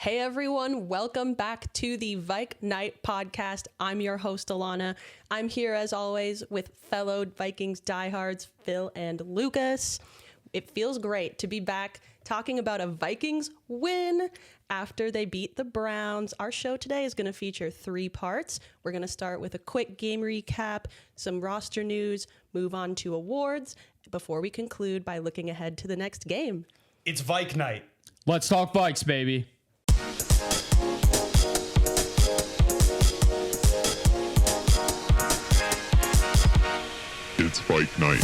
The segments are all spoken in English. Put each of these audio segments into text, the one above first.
Hey everyone, welcome back to the Vike Nite podcast. I'm your host, Alaana. I'm here as always with fellow Vikings diehards, Phil and Lucas. It feels great to be back talking about a Vikings win after they beat the Browns. Our show today is going to feature 3 parts. We're going to start with a quick game recap, some roster news, move on to awards, before we conclude by looking ahead to the next game. It's Vike Nite. Let's talk Vikes, baby. It's Vike Nite.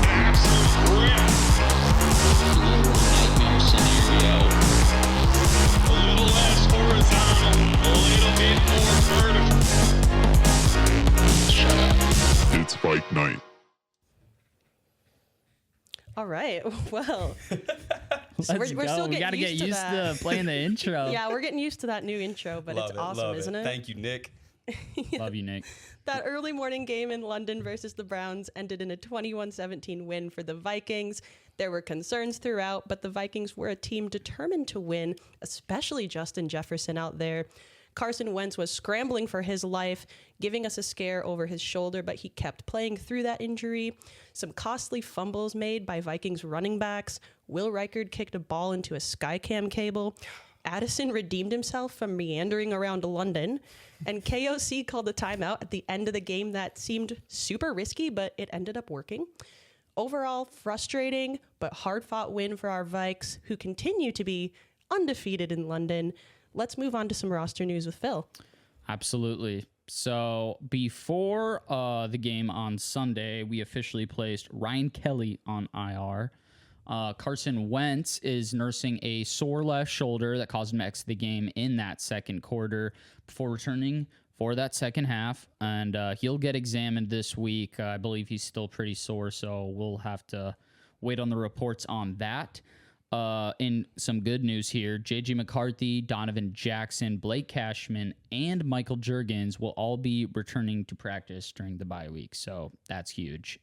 Absolute rip. Nightmare scenario. A little less horizontal, a little bit more vertical. Shut up. It's Vike Nite. All right, well, Let's we're go. still We got to getting get used to to playing the intro. Yeah, we're getting used to that new intro, but it's awesome, isn't it? Thank you, Nick. Love you, Nick. That early morning game in London versus the Browns ended in a 21-17 win for the Vikings. There were concerns throughout, but the Vikings were a team determined to win, especially Justin Jefferson out there. Carson Wentz was scrambling for his life, giving us a scare over his shoulder, but he kept playing through that injury. Some costly fumbles made by Vikings running backs. Will Reichard kicked a ball into a Skycam cable. Addison redeemed himself from meandering around London. And KOC called a timeout at the end of the game that seemed super risky, but it ended up working. Overall, frustrating, but hard-fought win for our Vikes, who continue to be undefeated in London. Let's move on to some roster news with Phil. Absolutely. So before the game on Sunday, we officially placed Ryan Kelly on IR. Carson Wentz is nursing a sore left shoulder that caused him to exit the game in that second quarter before returning for that second half. And he'll get examined this week. I believe he's still pretty sore, so we'll have to wait on the reports on that. In some good news here, J.J. McCarthy, Donovan Jackson, Blake Cashman, and Michael Juergens will all be returning to practice during the bye week, so that's huge.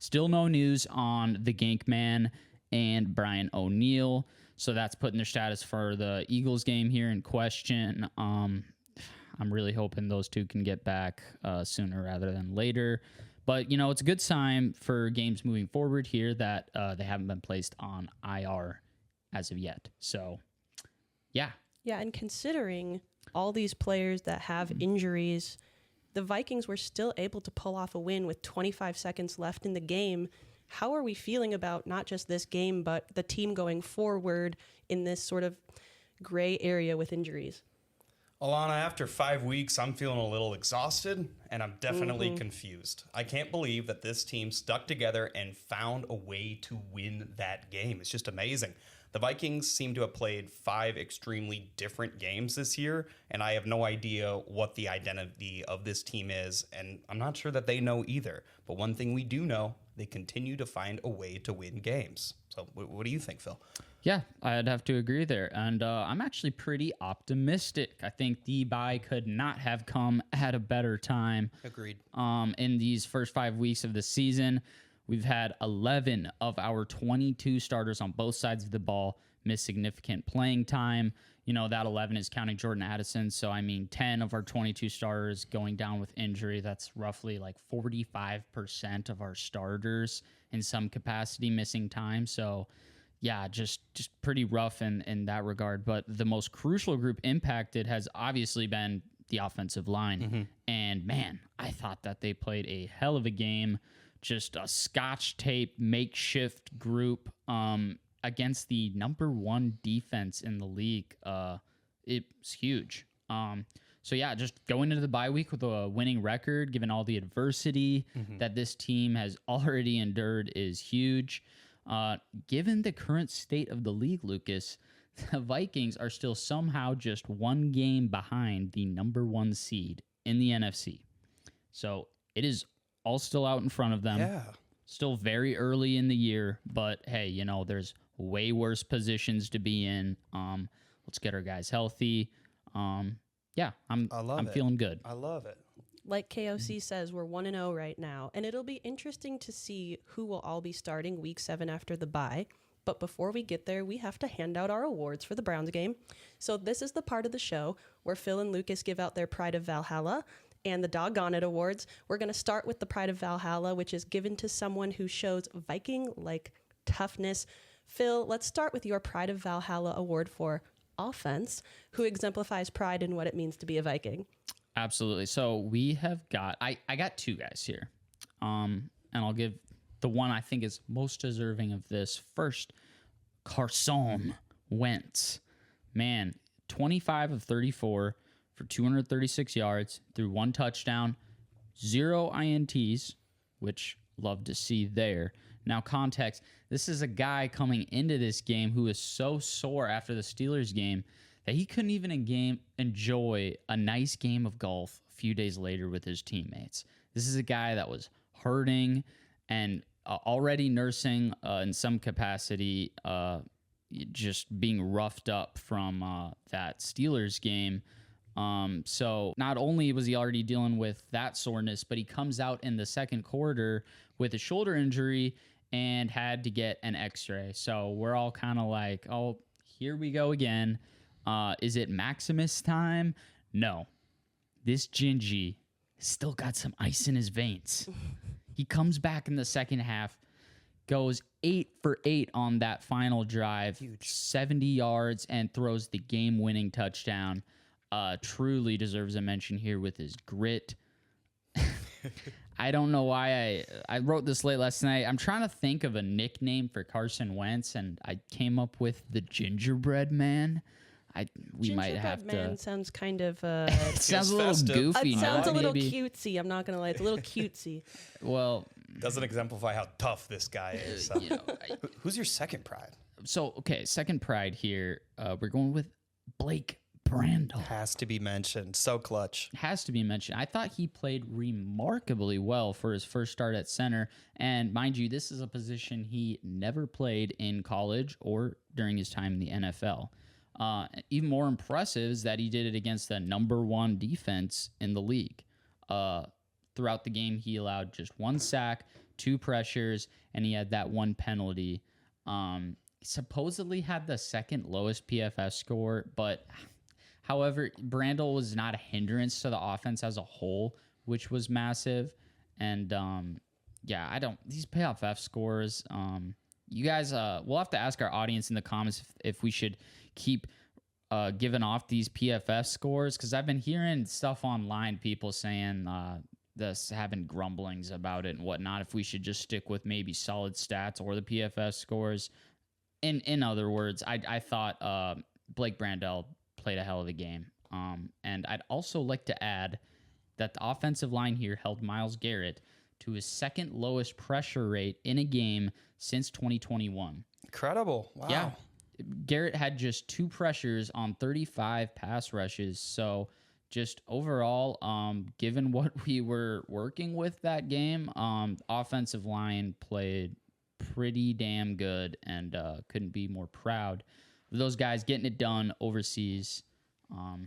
Still no news on the Gank Man and Brian O'Neill, so that's putting their status for the Eagles game here in question. I'm really hoping those two can get back sooner rather than later. But, you know, it's a good sign for games moving forward here that they haven't been placed on IR as of yet. So, yeah. Yeah, and considering all these players that have injuries, the Vikings were still able to pull off a win with 25 seconds left in the game. How are we feeling about not just this game, but the team going forward in this sort of gray area with injuries? Alaana, after 5 weeks, I'm feeling a little exhausted, and I'm definitely confused. I can't believe that this team stuck together and found a way to win that game. It's just amazing. The Vikings seem to have played 5 extremely different games this year, and I have no idea what the identity of this team is, and I'm not sure that they know either. But one thing we do know, they continue to find a way to win games. So what do you think, Phil? Yeah, I'd have to agree there. And I'm actually pretty optimistic. I think the bye could not have come at a better time. Agreed. In these first 5 weeks of the season, we've had 11 of our 22 starters on both sides of the ball miss significant playing time. You know, that 11 is counting Jordan Addison. So, I mean, 10 of our 22 starters going down with injury. That's roughly like 45% of our starters in some capacity missing time. So, yeah, just pretty rough in that regard. But the most crucial group impacted has obviously been the offensive line. And, man, I thought that they played a hell of a game. Just a scotch tape makeshift group against the number 1 defense in the league. It's huge. So, yeah, just going into the bye week with a winning record, given all the adversity that this team has already endured, is huge. Given the current state of the league, Lucas, the Vikings are still somehow just 1 game behind the number 1 seed in the NFC. So it is all still out in front of them. Yeah. Still very early in the year, but hey, you know, there's way worse positions to be in. Let's get our guys healthy. Yeah, I'm feeling good. I love it. Like KOC says, we're 1-0 right now, and it'll be interesting to see who will all be starting week 7 after the bye. But before we get there, we have to hand out our awards for the Browns game. So this is the part of the show where Phil and Lucas give out their Pride of Valhalla and the Doggonit Awards. We're going to start with the Pride of Valhalla, which is given to someone who shows Viking-like toughness. Phil, let's start with your Pride of Valhalla award for offense. Who exemplifies pride in what it means to be a Viking? Absolutely. So we have got, I got two guys here. And I'll give the one I think is most deserving of this first, Carson Wentz. Man, 25 of 34 for 236 yards, threw 1 touchdown, 0 INTs, which love to see there. Now, context, this is a guy coming into this game who is so sore after the Steelers game that he couldn't even enjoy a nice game of golf a few days later with his teammates. This is a guy that was hurting and already nursing in some capacity, just being roughed up from that Steelers game. So not only was he already dealing with that soreness, but he comes out in the second quarter with a shoulder injury and had to get an x-ray. So we're all kind of like, oh, here we go again. Is it Maximus time? No. This Gingy still got some ice in his veins. He comes back in the second half, goes 8 for 8 on that final drive, huge, 70 yards, and throws the game-winning touchdown. Truly deserves a mention here with his grit. I don't know why I wrote this late last night. I'm trying to think of a nickname for Carson Wentz, and I came up with the Gingerbread Man. We might have Man to. Sounds kind of. It sounds a little goofy. It sounds a little maybe. cutesy. I'm not gonna lie. It's a little cutesy. Well, doesn't exemplify how tough this guy is. Who's your second pride? So okay, second pride here. We're going with Blake Brandel. Has to be mentioned. So clutch. Has to be mentioned. I thought he played remarkably well for his first start at center. And mind you, this is a position he never played in college or during his time in the NFL. Even more impressive is that he did it against the number 1 defense in the league. Throughout the game, he allowed just 1 sack, 2 pressures, and he had that 1 penalty. Supposedly had the second lowest PFS score, but however, Brandel was not a hindrance to the offense as a whole, which was massive. And these PFF scores, you guys, we'll have to ask our audience in the comments if we should keep giving off these PFF scores, because I've been hearing stuff online, people saying having grumblings about it and whatnot, if we should just stick with maybe solid stats or the PFF scores. In other words, I thought Blake Brandel played a hell of a game. And I'd also like to add that the offensive line here held Myles Garrett to his second lowest pressure rate in a game since 2021. Incredible. Wow. Yeah. Garrett had just 2 pressures on 35 pass rushes. So just overall, given what we were working with that game, offensive line played pretty damn good, and couldn't be more proud of those guys getting it done overseas.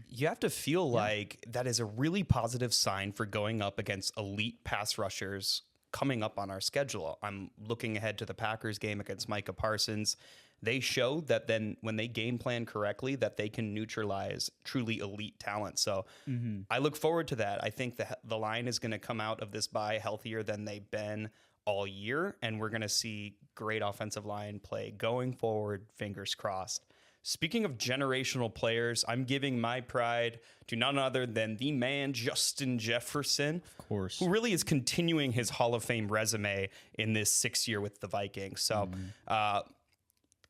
You have to feel like that is a really positive sign for going up against elite pass rushers coming up on our schedule. I'm looking ahead to the Packers game against Micah Parsons. They showed that then when they game plan correctly, that they can neutralize truly elite talent. So I look forward to that. I think the line is going to come out of this bye healthier than they've been all year, and we're going to see great offensive line play going forward, fingers crossed. Speaking of generational players, I'm giving my pride to none other than the man, Justin Jefferson, Of course. who really is continuing his Hall of Fame resume in this 6th year with the Vikings. So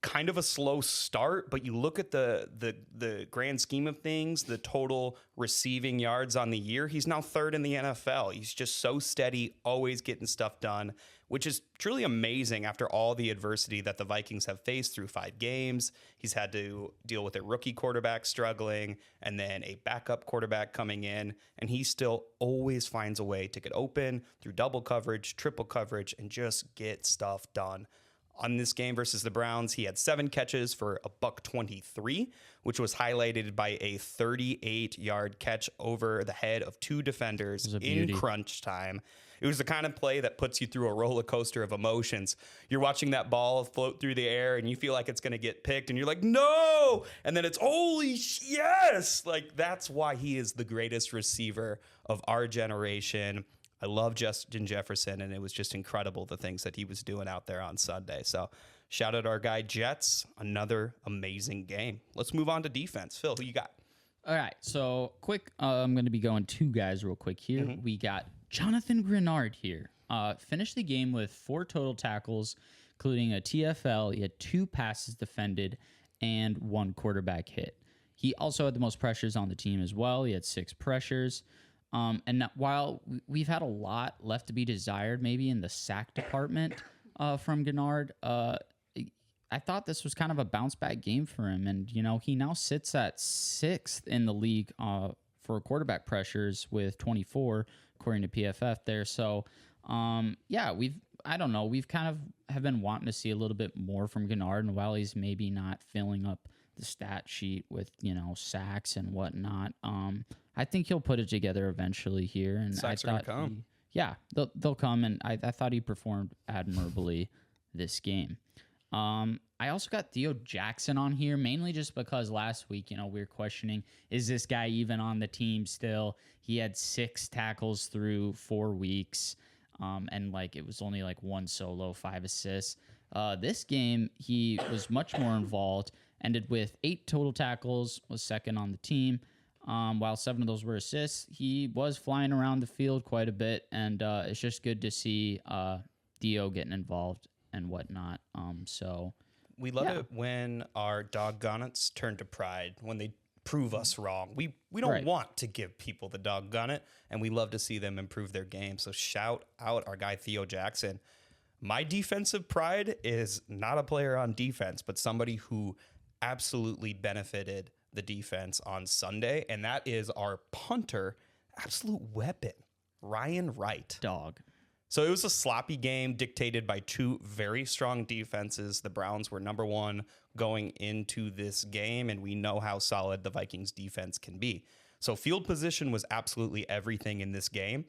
kind of a slow start, but you look at the grand scheme of things, the total receiving yards on the year, he's now 3rd in the NFL. He's just so steady, always getting stuff done, which is truly amazing after all the adversity that the Vikings have faced through 5 games. He's had to deal with a rookie quarterback struggling and then a backup quarterback coming in, and he still always finds a way to get open through double coverage, triple coverage, and just get stuff done. On this game versus the Browns, he had 7 catches for a $123, which was highlighted by a 38-yard catch over the head of 2 defenders in crunch time. It was the kind of play that puts you through a roller coaster of emotions. You're watching that ball float through the air and you feel like it's going to get picked and you're like, no! And then it's, yes! Like, that's why he is the greatest receiver of our generation. I love Justin Jefferson, and it was just incredible the things that he was doing out there on Sunday. So shout out our guy Jets. Another amazing game. Let's move on to defense. Phil, who you got? All right, so quick, I'm going to be going 2 guys real quick here. We got Jonathan Grenard here. Finished the game with 4 total tackles, including a TFL. He had 2 passes defended and 1 quarterback hit. He also had the most pressures on the team as well. He had 6 pressures. And while we've had a lot left to be desired, maybe in the sack department from Grenard, I thought this was kind of a bounce back game for him. And, he now sits at 6th in the league for quarterback pressures with 24, according to PFF there. So, we've kind of have been wanting to see a little bit more from Grenard. And while he's maybe not filling up the stat sheet with, sacks and whatnot, I think he'll put it together eventually here. And Sacks I thought, are gonna come. They'll come. And I thought he performed admirably this game. I also got Theo Jackson on here, mainly just because last week, we were questioning, is this guy even on the team still? He had 6 tackles through 4 weeks, and it was only 1 solo, 5 assists. This game, he was much more involved, ended with 8 total tackles, was second on the team. While 7 of those were assists, he was flying around the field quite a bit, and it's just good to see Theo getting involved and whatnot. We love it when our Doggonits turn to pride, when they prove us wrong. We don't want to give people the Doggonit, and we love to see them improve their game. So shout out our guy Theo Jackson. My defensive pride is not a player on defense, but somebody who absolutely benefited the defense on Sunday, and that is our punter, absolute weapon, Ryan Wright. Dog. So it was a sloppy game dictated by 2 very strong defenses. The Browns were number 1 going into this game, and we know how solid the Vikings defense can be. So field position was absolutely everything in this game.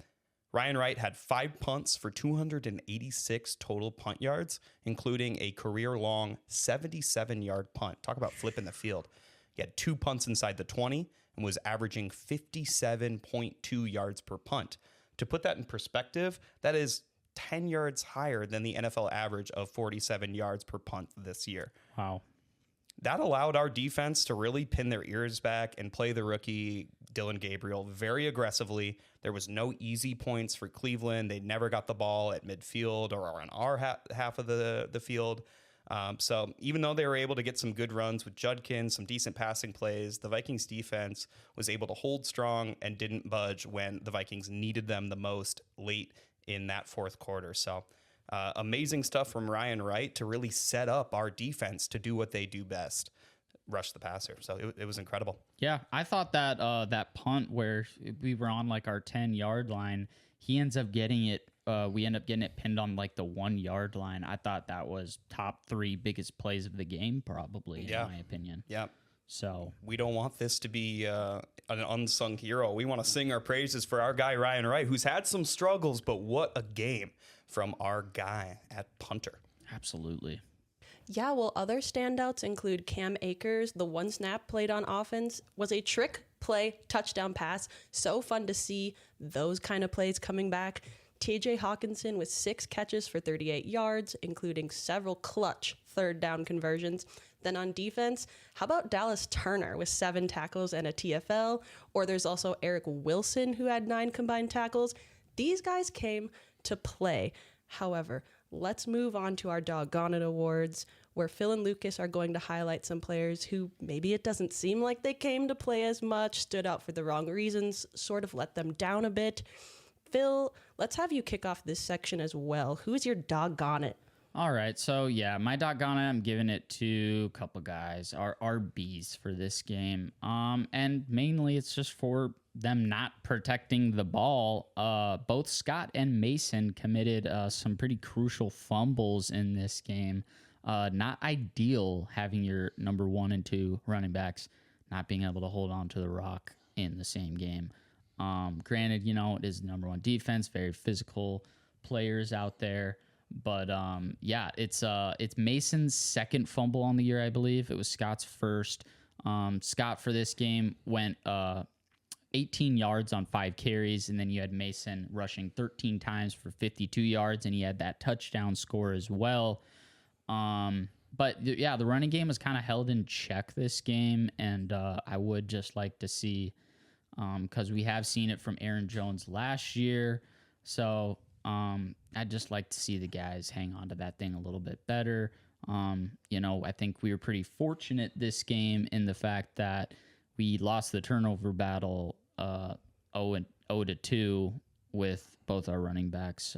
Ryan Wright had 5 punts for 286 total punt yards, including a career-long 77-yard punt. Talk about flipping the field. He had 2 punts inside the 20 and was averaging 57.2 yards per punt. To put that in perspective, that is 10 yards higher than the NFL average of 47 yards per punt this year. Wow. That allowed our defense to really pin their ears back and play the rookie Dylan Gabriel very aggressively. There was no easy points for Cleveland. They never got the ball at midfield or on our half of the field. So even though they were able to get some good runs with Judkins, some decent passing plays, the Vikings defense was able to hold strong and didn't budge when the Vikings needed them the most late in that 4th quarter. So amazing stuff from Ryan Wright to really set up our defense to do what they do best, rush the passer. So it was incredible. Yeah, I thought that that punt where we were on our 10-yard line, he ends up getting it. We end up getting it pinned on the 1-yard line. I thought that was top 3 biggest plays of the game, probably, in my opinion. Yeah. So we don't want this to be an unsung hero. We want to sing our praises for our guy, Ryan Wright, who's had some struggles, but what a game from our guy at punter. Absolutely. Yeah, well, other standouts include Cam Akers. The 1 snap played on offense was a trick play touchdown pass. So fun to see those kind of plays coming back. TJ Hawkinson with 6 catches for 38 yards, including several clutch 3rd down conversions. Then on defense, how about Dallas Turner with 7 tackles and a TFL? Or there's also Eric Wilson who had 9 combined tackles. These guys came to play. However, let's move on to our Doggonit Awards, where Phil and Lucas are going to highlight some players who maybe it doesn't seem like they came to play as much, stood out for the wrong reasons, sort of let them down a bit. Phil, let's have you kick off this section as well. Who's your Doggonit? All right, so yeah, my Doggonit, I'm giving it to a couple guys, our RBs for this game. And mainly it's just for them not protecting the ball. Both Scott and Mason committed some pretty crucial fumbles in this game. Not ideal having your number 1 and 2 running backs not being able to hold on to the rock in the same game. Granted, it is the number 1 defense, very physical players out there. But yeah, it's Mason's second fumble on the year, I believe. It was Scott's first. Scott for this game went 18 yards on 5 carries, and then you had Mason rushing 13 times for 52 yards, and he had that touchdown score as well. But yeah, the running game was kind of held in check this game, and I would just like to see, because we have seen it from Aaron Jones last year, so I'd just like to see the guys hang on to that thing a little bit better. I think we were pretty fortunate this game in the fact that we lost the turnover battle 0-2 with both our running backs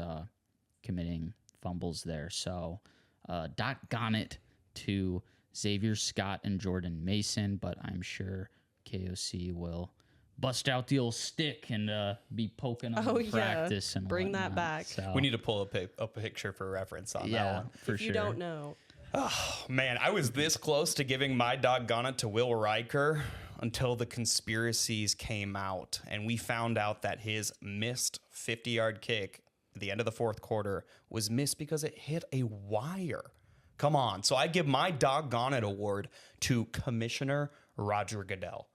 committing fumbles there. So Doggonit to Xavier Scott and Jordan Mason, but I'm sure KOC will bust out the old stick and be poking on practice and bring whatnot. that back. So, We need to pull a picture for reference on that one. for If sure. you don't know, Oh, man, I was this close to giving my Doggonit to Will Riker until the conspiracies came out and we found out that his missed 50-yard kick at the end of the fourth quarter was missed because it hit a wire. Come on. So I give my Doggonit award to Commissioner Roger Goodell.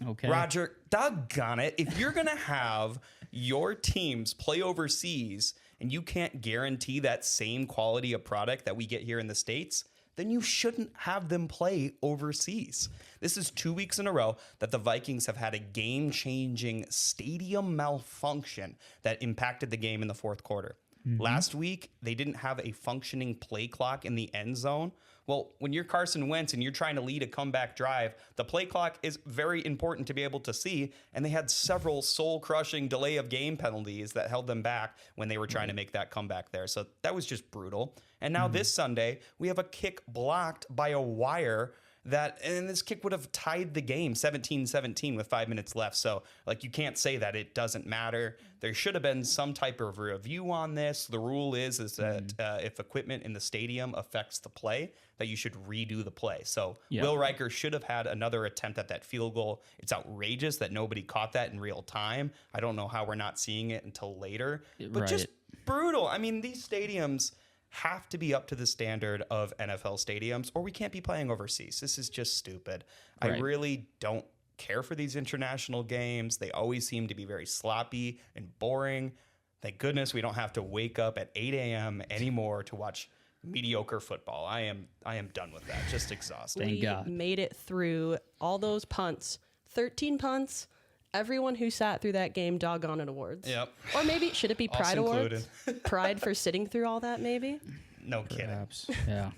Okay. Roger, doggone it. If you're going to have your teams play overseas and you can't guarantee that same quality of product that we get here in the States, then you shouldn't have them play overseas. This is 2 weeks in a row that the Vikings have had a game-changing stadium malfunction that impacted the game in the fourth quarter. Last week, they didn't have a functioning play clock in the end zone. Well, when you're Carson Wentz and you're trying to lead a comeback drive, the play clock is very important to be able to see, and they had several soul-crushing delay of game penalties that held them back when they were trying to make that comeback there. So that was just brutal. And now this Sunday, we have a kick blocked by a wire and this kick would have tied the game 17-17 with 5 minutes left. So, you can't say that it doesn't matter. There should have been some type of review on this. The rule is that if equipment in the stadium affects the play, that you should redo the play. So, Will Riker should have had another attempt at that field goal. It's outrageous that nobody caught that in real time. I don't know how we're not seeing it until later. But just brutal. I mean, these stadiums have to be up to the standard of NFL stadiums, or we can't be playing overseas. This is just stupid. Right. I really don't care for these international games. They always seem to be very sloppy and boring. Thank goodness we don't have to wake up at 8 a.m. anymore to watch mediocre football. I am done with that. Just exhausted. Thank we God. made it through all those punts, 13 punts. Everyone who sat through that game, Doggonit awards. Yep. Or maybe, should it be Us Pride included. awards? Pride for sitting through all that, maybe? No kidding. Perhaps. Yeah.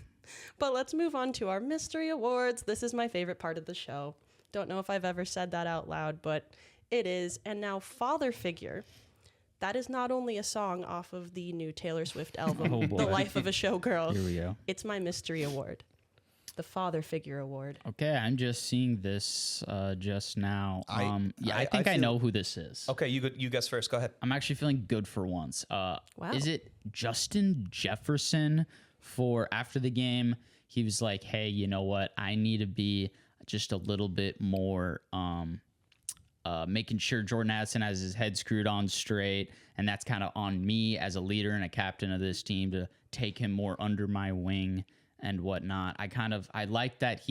But let's move on to our mystery awards. This is my favorite part of the show. Don't know if I've ever said that out loud, but it is. And now, Father Figure. That is not only a song off of the new Taylor Swift album, Oh, boy. The Life of a Showgirl. Here we go. It's my mystery award. The Father Figure Award. Okay, I'm just seeing this just now. I I think I feel- know who this is. Okay, you guess first. Go ahead. I'm actually feeling good for once. Wow. Is it Justin Jefferson? For after the game, he was like, "Hey, you know what? I need to be just a little bit more making sure Jordan Addison has his head screwed on straight, and that's kind of on me as a leader and a captain of this team to take him more under my wing and whatnot." I like that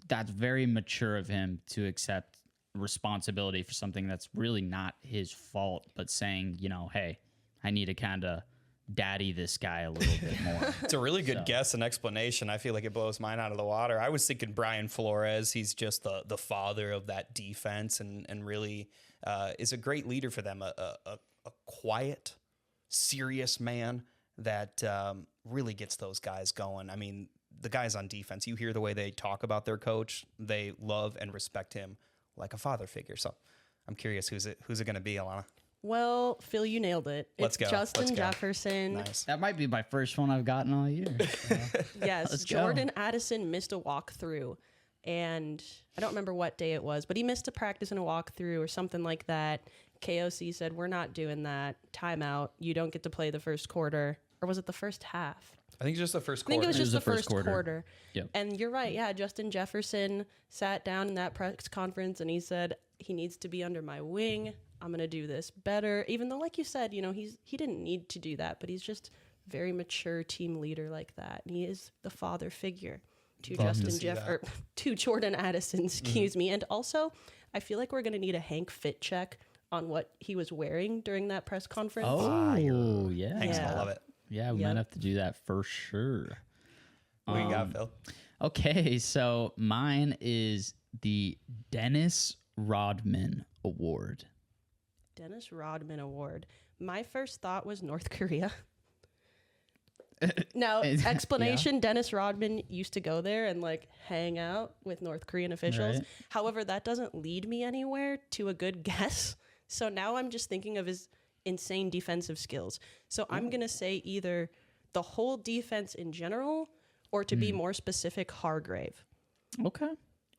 that's very mature of him to accept responsibility for something that's really not his fault, but saying, hey, I need to kind of daddy this guy a little bit more. It's a really good guess and explanation. I feel like it blows mine out of the water. I was thinking Brian Flores. He's just the father of that defense and really is a great leader for them. A quiet, serious man that really gets those guys going. I mean, the guys on defense, you hear the way they talk about their coach. They love and respect him like a father figure. So I'm curious who's it going to be, Alaana? Well, Phil, you nailed it. Let's It's go. Justin Let's go. Jefferson. Nice. That might be my first one I've gotten all year. Yes, Let's go. Jordan Addison missed a walkthrough, and I don't remember what day it was, but he missed a practice and a walkthrough or something like that. KOC said, "We're not doing that. Timeout. You don't get to play the first quarter." Or was it the first half? I think it's just the first I think quarter. it was just the the first first quarter. quarter. Yep. And you're right. Yeah, Justin Jefferson sat down in that press conference and he said, he needs to be under my wing. I'm going to do this better. Even though, like you said, he didn't need to do that, but he's just very mature team leader like that. And he is the father figure to to Jordan Addison, excuse me. And also, I feel like we're going to need a Hank fit check on what he was wearing during that press conference. Oh, yeah. Thanks, Yeah. I love it. Yeah, we might have to do that for sure. What you got, Phil? Okay, so mine is the Dennis Rodman Award. Dennis Rodman Award. My first thought was North Korea. Now, explanation, Dennis Rodman used to go there and like hang out with North Korean officials. Right. However, that doesn't lead me anywhere to a good guess. So now I'm just thinking of his insane defensive skills. So I'm going to say either the whole defense in general or to be more specific, Hargrave. Okay.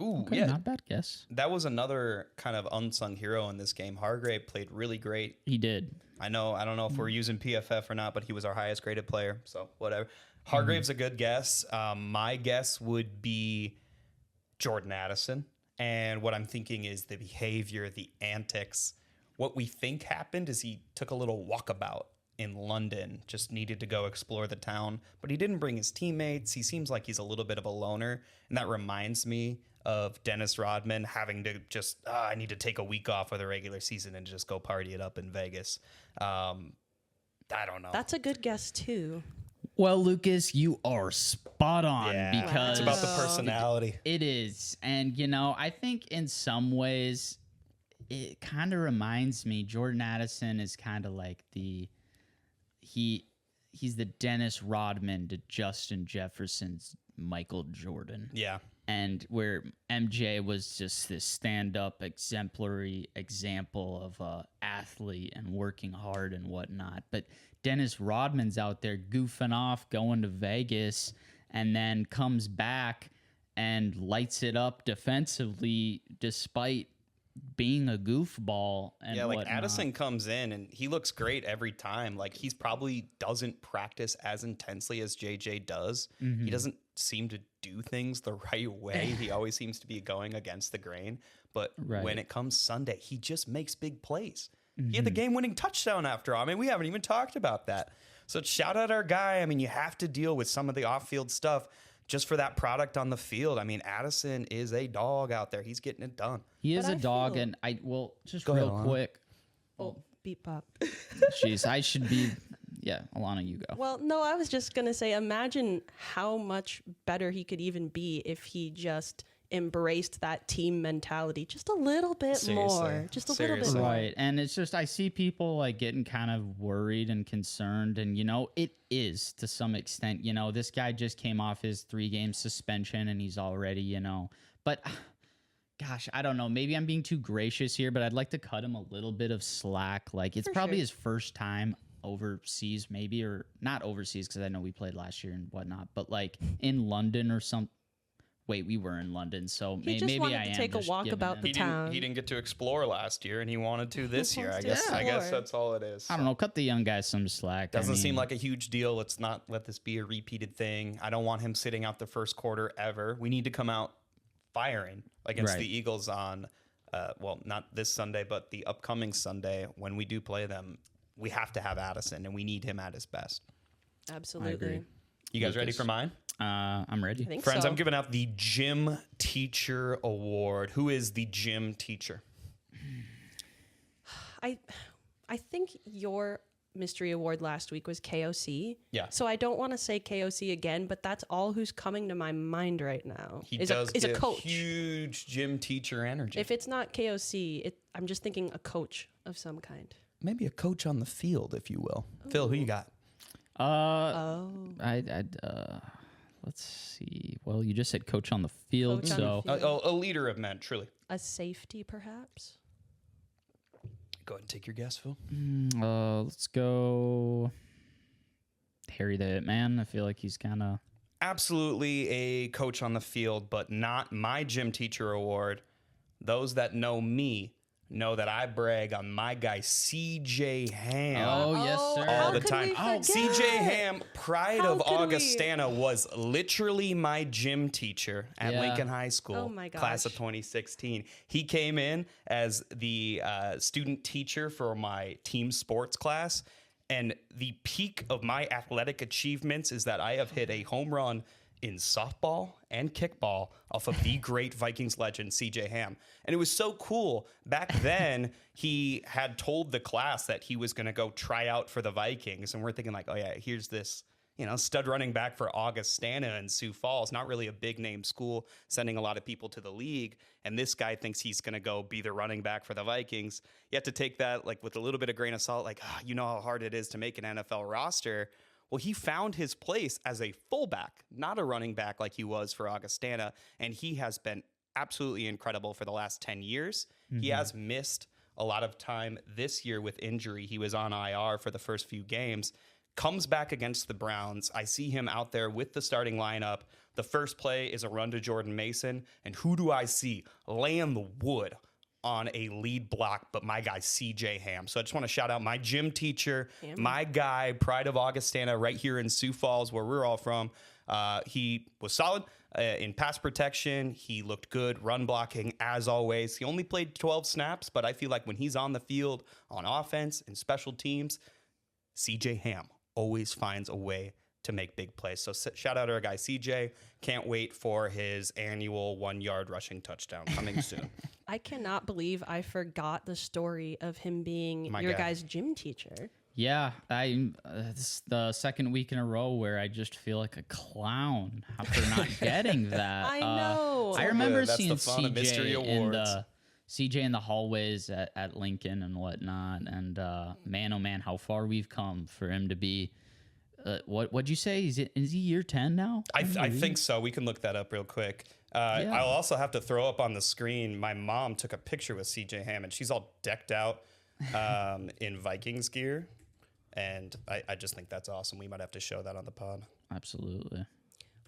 Ooh, Okay, yeah. not bad guess. That was another kind of unsung hero in this game. Hargrave played really great. He did. I don't know if we're using PFF or not, but he was our highest graded player. So whatever. Hargrave's a good guess. My guess would be Jordan Addison. And what I'm thinking is the behavior, the antics. What we think happened is he took a little walkabout in London, just needed to go explore the town, but he didn't bring his teammates. He seems like he's a little bit of a loner. And that reminds me of Dennis Rodman having to just, I need to take a week off of the regular season and just go party it up in Vegas. I don't know. That's a good guess, too. Well, Lucas, you are spot on Yeah, because it's about the personality. it is. And, I think in some ways it kind of reminds me, Jordan Addison is kind of like he's the Dennis Rodman to Justin Jefferson's Michael Jordan. Yeah. And where MJ was just this stand-up exemplary example of a athlete and working hard and whatnot. But Dennis Rodman's out there goofing off, going to Vegas, and then comes back and lights it up defensively despite being a goofball and Yeah, like whatnot. Addison comes in and he looks great every time. Like he's probably doesn't practice as intensely as JJ does. He doesn't seem to do things the right way. He always seems to be going against the grain. But when it comes Sunday, he just makes big plays. He had the game-winning touchdown after all. I mean, we haven't even talked about that. So shout out our guy. I mean, you have to deal with some of the off-field stuff just for that product on the field. I mean, Addison is a dog out there. He's getting it done. He is But a I dog, feel- and just Go ahead, real Alaana. quick. Oh, beep pop. Jeez, I should be. Yeah, Alaana, you go. Well, no, I was just going to say, imagine how much better he could even be if he just embraced that team mentality just a little bit more. Seriously. Just a little bit Seriously. more. Right. And it's just, I see people like getting kind of worried and concerned. And, it is to some extent, this guy just came off his 3-game suspension and he's already, but gosh, I don't know. Maybe I'm being too gracious here, but I'd like to cut him a little bit of slack. Like it's For probably sure. his first time overseas, maybe, or not overseas because I know we played last year and whatnot, but like in London or something. Wait, we were in London, so He just maybe wanted I to am take a just walk giving about him- the town. He didn't get to explore last year, and he wanted to this year. I wants to guess explore. that's all it is. I don't know. Cut the young guys some slack. I Doesn't seem mean, like a huge deal. Let's not let this be a repeated thing. I don't want him sitting out the first quarter ever. We need to come out firing against Right. the Eagles on, not this Sunday, but the upcoming Sunday when we do play them. We have to have Addison, and we need him at his best. Absolutely. agree. You guys ready Lucas. for mine? I'm ready. I think Friends, so. I'm giving out the Gym Teacher Award. Who is the gym teacher? I think your mystery award last week was KOC. Yeah. So I don't want to say KOC again, but that's all who's coming to my mind right now. He is does a give coach. huge gym teacher energy. If it's not KOC, I'm just thinking a coach of some kind. Maybe a coach on the field, if you will. Phil, who you got? Oh. Let's see. Well, you just said coach on the field, Coach on so the field. A leader of men, truly. A safety, perhaps? Go ahead and take your guess, Phil. Let's go Harry the Hitman. I feel like he's kind of... Absolutely a coach on the field, but not my gym teacher award. Those that know me know that I brag on my guy CJ Ham. Oh, yes, sir. All the could time. we forget? CJ Ham, pride How of could we? Augustana, was literally my gym teacher at Yeah. Lincoln High School, Oh my class of gosh. 2016. He came in as the student teacher for my team sports class. And the peak of my athletic achievements is that I have hit a home run in softball and kickball off of the great Vikings legend, CJ Ham. And it was so cool. Back then, he had told the class that he was going to go try out for the Vikings. And we're thinking like, oh yeah, here's this, stud running back for Augustana and Sioux Falls, not really a big name school, sending a lot of people to the league. And this guy thinks he's going to go be the running back for the Vikings. You have to take that like with a little bit of grain of salt, like, you know how hard it is to make an NFL roster. Well, he found his place as a fullback, not a running back like he was for Augustana. And he has been absolutely incredible for the last 10 years. He has missed a lot of time this year with injury. He was on IR for the first few games. Comes back against the Browns. I see him out there with the starting lineup. The first play is a run to Jordan Mason. And who do I see laying the wood on a lead block, but my guy, CJ Ham. So I just want to shout out my gym teacher, my guy, pride of Augustana, right here in Sioux Falls, where we're all from. He was solid in pass protection. He looked good, run blocking, as always. He only played 12 snaps, but I feel like when he's on the field on offense and special teams, CJ Ham always finds a way to make big plays. So shout out to our guy, CJ. Can't wait for his annual 1-yard rushing touchdown coming soon. I cannot believe I forgot the story of him being My your guy. guy's gym teacher. Yeah, this is the second week in a row where I just feel like a clown after not getting that. I know. I remember That's seeing the fun of mystery CJ awards. in the hallways at Lincoln and whatnot, and man, oh man, how far we've come for him to be. What'd you say? Is he year 10 now? I think so. We can look that up real quick. I'll also have to throw up on the screen. My mom took a picture with CJ Ham, and she's all decked out in Vikings gear. And I just think that's awesome. We might have to show that on the pod. Absolutely.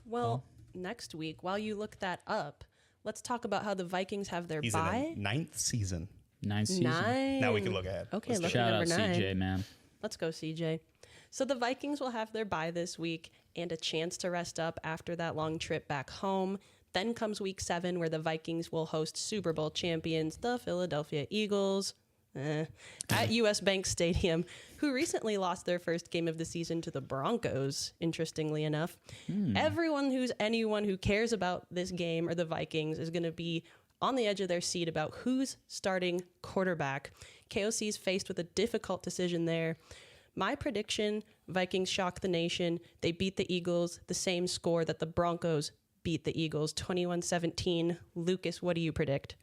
Well, next week, while you look that up, let's talk about how the Vikings have their He's bye. in the 9th season. Nice season. 9. Now we can look ahead. Okay, Let's look do it. Shout at out number 9. CJ, man. Let's go, CJ. So the Vikings will have their bye this week and a chance to rest up after that long trip back home. Then comes week 7, where the Vikings will host Super Bowl champions, the Philadelphia Eagles, at US Bank Stadium, who recently lost their first game of the season to the Broncos, interestingly enough. Anyone who cares about this game or the Vikings is going to be on the edge of their seat about who's starting quarterback. KOC is faced with a difficult decision there. My prediction, Vikings shock the nation. They beat the Eagles the same score that the Broncos beat the Eagles, 21-17. Lucas, what do you predict?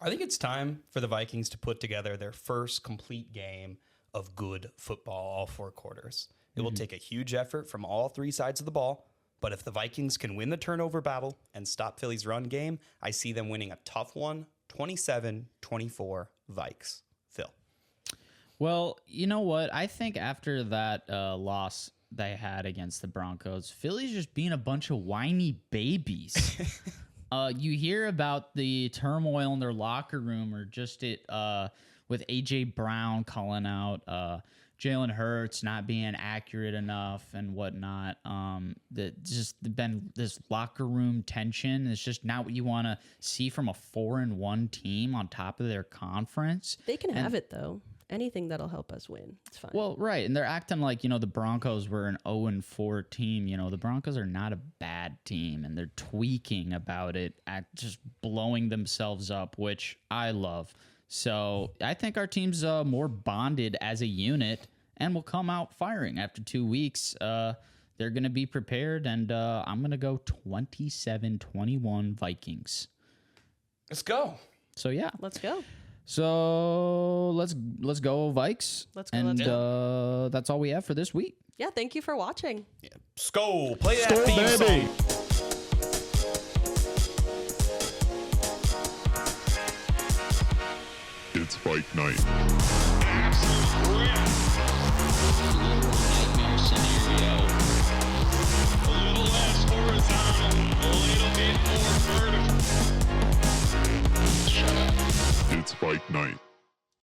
I think it's time for the Vikings to put together their first complete game of good football, all 4 quarters. It will take a huge effort from all 3 sides of the ball, but if the Vikings can win the turnover battle and stop Philly's run game, I see them winning a tough one, 27-24 Vikes. Phil. Well, you know what? I think after that loss they had against the Broncos, Philly's just being a bunch of whiny babies. You hear about the turmoil in their locker room, or just with A.J. Brown calling out Jalen Hurts not being accurate enough and whatnot. That just been this locker room tension. It's just not what you want to see from a 4-1 team on top of their conference. They can have it, though. Anything that'll help us win. It's fine. Well, right. And they're acting like, the Broncos were an 0-4 team. The Broncos are not a bad team, and they're tweaking about it, just blowing themselves up, which I love. So I think our team's more bonded as a unit and will come out firing after 2 weeks. They're going to be prepared, and I'm going to go 27-21 Vikings. Let's go. So, yeah. Let's go. So let's go Vikes. Let's go, And let's that's all we have for this week. Yeah, thank you for watching. Yeah. Skull, play that theme song. It's Vike Nite. Absolute rip. Nightmare scenario. A little less horizontal, a little bit more vertical. Shut up. It's Vike Nite.